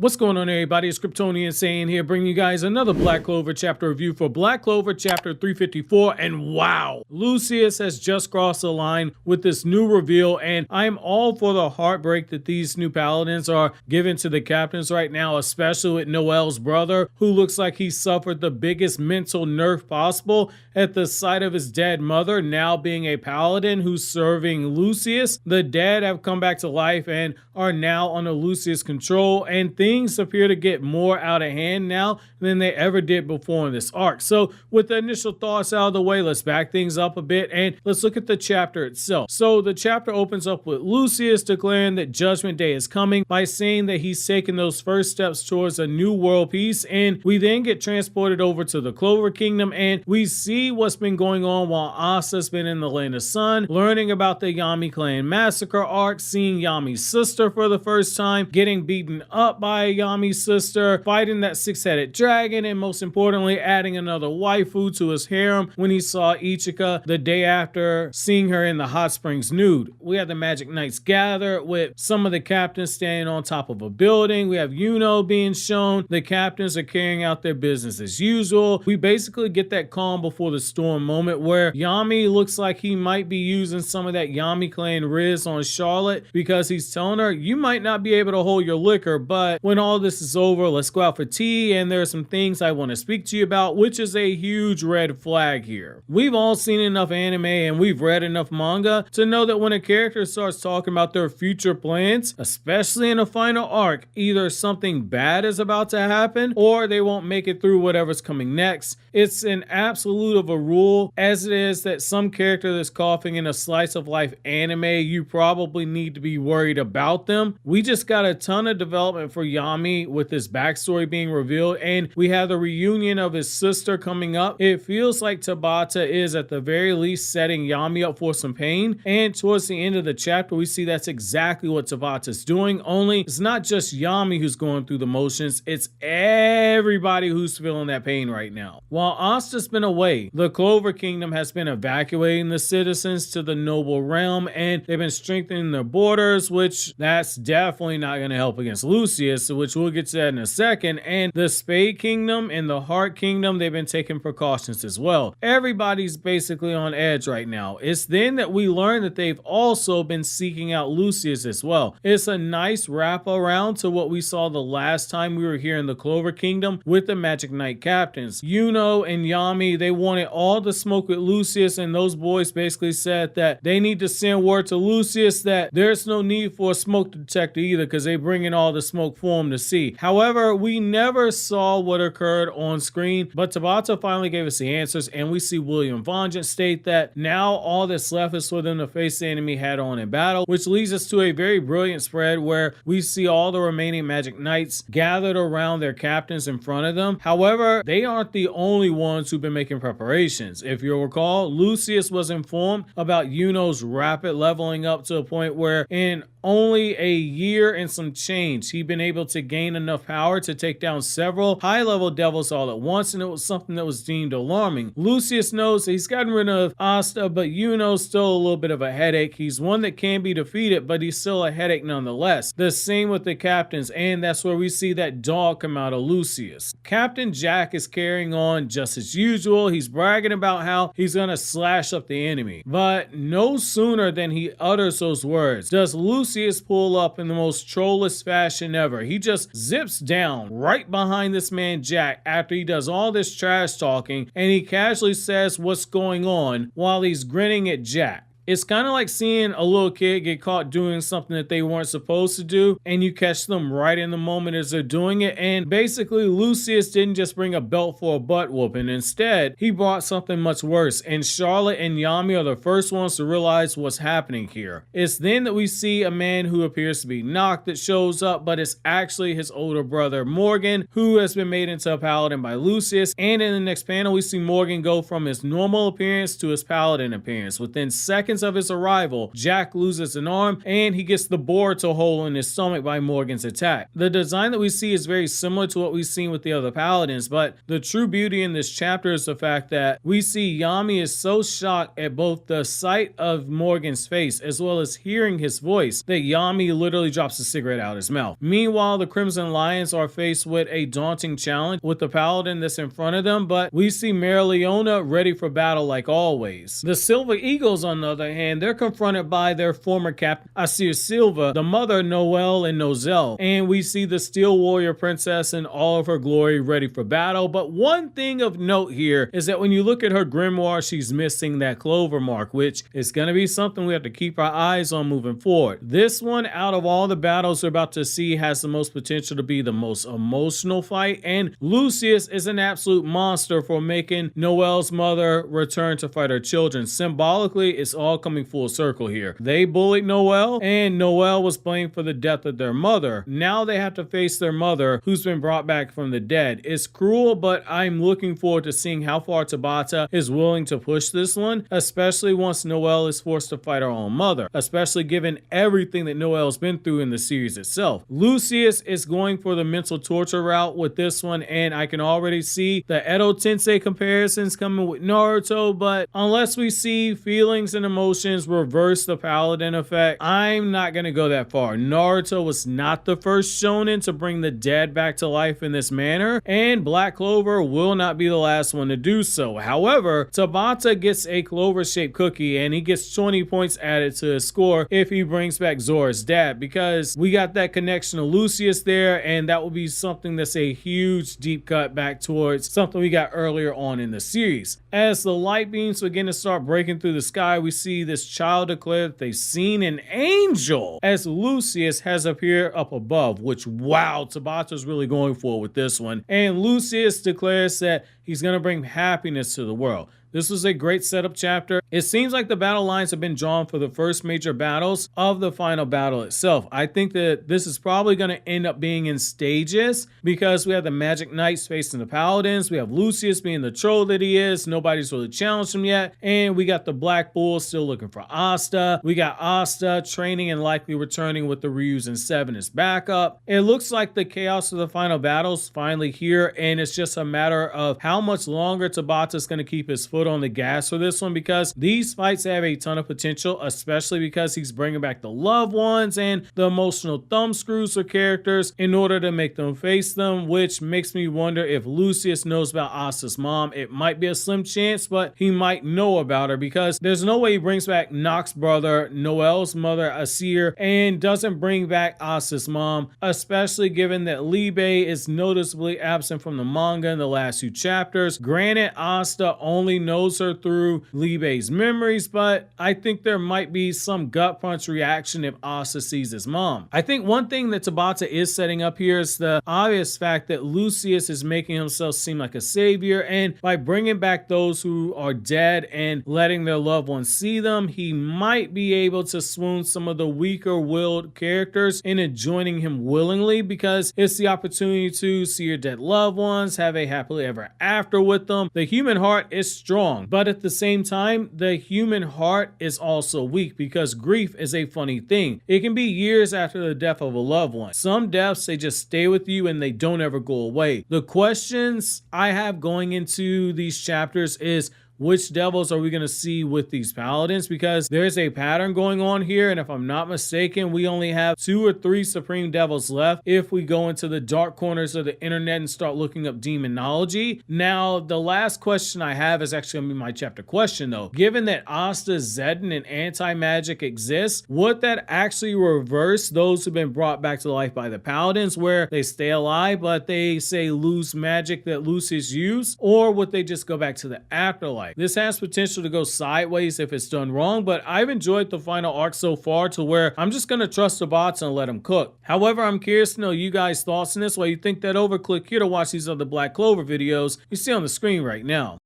What's going on, everybody? It's KRYPTONIAN saying here, bringing you guys another Black Clover chapter review for Black Clover Chapter 354. And wow, Lucius has just crossed the line with this new reveal, and I'm all for the heartbreak that these new paladins are giving to the captains right now, especially with Noel's brother, who looks like he suffered the biggest mental nerf possible at the sight of his dead mother, now being a paladin who's serving Lucius. The dead have come back to life and are now under Lucius' control, and things appear to get more out of hand now than they ever did before in this arc. So with the initial thoughts out of the way, let's back things up a bit and let's look at the chapter itself. So the chapter opens up with Lucius declaring that Judgment Day is coming by saying that he's taken those first steps towards a new world peace, and we then get transported over to the Clover Kingdom and we see what's been going on while Asta's been in the Land of Sun, learning about the Yami clan massacre arc, seeing Yami's sister for the first time, getting beaten up by Yami's sister, fighting that six-headed dragon, and most importantly adding another waifu to his harem when he saw Ichika the day after seeing her in the hot springs nude. We have the Magic Knights gather with some of the captains standing on top of a building. We have Yuno being shown. The captains are carrying out their business as usual. We basically get that calm before the storm moment where Yami looks like he might be using some of that Yami clan riz on Charlotte because he's telling her, you might not be able to hold your liquor, but when all this is over, let's go out for tea, and there are some things I want to speak to you about, which is a huge red flag here. We've all seen enough anime and we've read enough manga to know that when a character starts talking about their future plans, especially in a final arc, either something bad is about to happen or they won't make it through whatever's coming next. It's an absolute of a rule, as it is that some character that's coughing in a slice of life anime, you probably need to be worried about them. We just got a ton of development for Yami with his backstory being revealed, and we have the reunion of his sister coming up. It feels like Tabata is at the very least setting Yami up for some pain, and towards the end of the chapter we see that's exactly what Tabata's doing, only it's not just Yami who's going through the motions, it's everybody who's feeling that pain right now. While Asta's been away, the Clover Kingdom has been evacuating the citizens to the noble realm, and they've been strengthening their borders, which that's definitely not going to help against Lucius, which we'll get to that in a second. And the Spade Kingdom and the Heart Kingdom, they've been taking precautions as well. Everybody's basically on edge right now. It's then that we learn that they've also been seeking out Lucius as well. It's a nice wrap around to what we saw the last time we were here in the Clover Kingdom with the Magic Knight captains. Yuno and Yami, they wanted all the smoke with Lucius, and those boys basically said that they need to send word to Lucius that there's no need for a smoke detector either because they bring in all the smoke for him to see. However, we never saw what occurred on screen, but Tabata finally gave us the answers, and we see William Vengeance state that now all that's left is for them to face the enemy head on in battle, which leads us to a very brilliant spread where we see all the remaining Magic Knights gathered around their captains in front of them. However, they aren't the only ones who've been making preparations. If you'll recall, Lucius was informed about Yuno's rapid leveling up to a point where in only a year and some change, he'd been able to gain enough power to take down several high-level devils all at once, and it was something that was deemed alarming. Lucius knows he's gotten rid of Asta, but Yuno's still a little bit of a headache. He's one that can be defeated, but he's still a headache nonetheless. The same with the captains, and that's where we see that dog come out of Lucius. Captain Jack is carrying on just as usual. He's bragging about how he's gonna slash up the enemy, but no sooner than he utters those words does Lucius pull up in the most trollish fashion ever. He just zips down right behind this man Jack after he does all this trash talking, and he casually says what's going on while he's grinning at Jack. It's kind of like seeing a little kid get caught doing something that they weren't supposed to do, and you catch them right in the moment as they're doing it. And basically, Lucius didn't just bring a belt for a butt whooping. Instead, he brought something much worse, and Charlotte and Yami are the first ones to realize what's happening here. It's then that we see a man who appears to be knocked that shows up, but it's actually his older brother, Morgan, who has been made into a paladin by Lucius. And in the next panel, we see Morgan go from his normal appearance to his paladin appearance. Within seconds seconds of his arrival, Jack loses an arm and he gets the Boruto hole in his stomach by Morgan's attack. The design that we see is very similar to what we've seen with the other Paladins, but the true beauty in this chapter is the fact that we see Yami is so shocked at both the sight of Morgan's face as well as hearing his voice that Yami literally drops a cigarette out his mouth. Meanwhile, the Crimson Lions are faced with a daunting challenge with the Paladin that's in front of them, but we see Mereoleona ready for battle like always. The Silver Eagles, on the other hand, they're confronted by their former captain Acier Silva, the mother Noelle and Nozel, and we see the Steel Warrior Princess in all of her glory ready for battle. But one thing of note here is that when you look at her grimoire, she's missing that Clover mark, which is going to be something we have to keep our eyes on moving forward. This one, out of all the battles we're about to see, has the most potential to be the most emotional fight, and Lucius is an absolute monster for making Noelle's mother return to fight her children. Symbolically, it's all coming full circle here. They bullied Noelle, and Noelle was blamed for the death of their mother. Now they have to face their mother, who's been brought back from the dead. It's cruel, but I'm looking forward to seeing how far Tabata is willing to push this one, especially once Noelle is forced to fight her own mother, especially given everything that Noelle's been through in the series itself. Lucius is going for the mental torture route with this one, and I can already see the Edo Tensei comparisons coming with Naruto, but unless we see feelings and emotions reverse the Paladin effect, I'm not going to go that far. Naruto was not the first shonen to bring the dead back to life in this manner, and Black Clover will not be the last one to do so. However, Tabata gets a Clover-shaped cookie, and he gets 20 points added to his score if he brings back Zora's dad, because we got that connection to Lucius there, and that will be something that's a huge deep cut back towards something we got earlier on in the series. As the light beams begin to start breaking through the sky, we see this child declare that they've seen an angel as Lucius has appeared up above, which, wow, Tabata's really going for it with this one. And Lucius declares that he's going to bring happiness to the world. This was a great setup chapter. It seems like the battle lines have been drawn for the first major battles of the final battle itself. I think that this is probably going to end up being in stages because we have the Magic Knights facing the Paladins. We have Lucius being the troll that he is. Nobody's really challenged him yet. And we got the Black Bull still looking for Asta. We got Asta training and likely returning with the Ryus and Seven as backup. It looks like the chaos of the final battle's finally here, and it's just a matter of how much longer Tabata's going to keep his foot on the gas for this one, because these fights have a ton of potential, especially because he's bringing back the loved ones and the emotional thumb screws for characters in order to make them face them, which makes me wonder if Lucius knows about Asta's mom. It might be a slim chance, but he might know about her, because there's no way he brings back Nox's brother, Noelle's mother, Acier, and doesn't bring back Asta's mom, especially given that Libe is noticeably absent from the manga in the last few chapters. Granted, Asta only knows her through Libe's memories, but I think there might be some gut punch reaction if Asta sees his mom. I think one thing that Tabata is setting up here is the obvious fact that Lucius is making himself seem like a savior, and by bringing back those who are dead and letting their loved ones see them, he might be able to swoon some of the weaker willed characters into joining him willingly, because it's the opportunity to see your dead loved ones, have a happily ever after with them. The human heart is strong, but at the same time, the human heart is also weak, because grief is a funny thing. It can be years after the death of a loved one. Some deaths, they just stay with you and they don't ever go away. The questions I have going into these chapters is, which devils are we going to see with these Paladins? Because there's a pattern going on here, and if I'm not mistaken, we only have 2 or 3 Supreme Devils left if we go into the dark corners of the internet and start looking up demonology. Now, the last question I have is actually going to be my chapter question, though. Given that Asta, Zetten, and anti-magic exists, would that actually reverse those who've been brought back to life by the Paladins, where they stay alive, but they say lose magic that Lucius used? Or would they just go back to the afterlife? This has potential to go sideways if it's done wrong, but I've enjoyed the final arc so far to where I'm just going to trust the bots and let them cook. However, I'm curious to know you guys' thoughts on this. While you think that over, click here to watch these other Black Clover videos you see on the screen right now.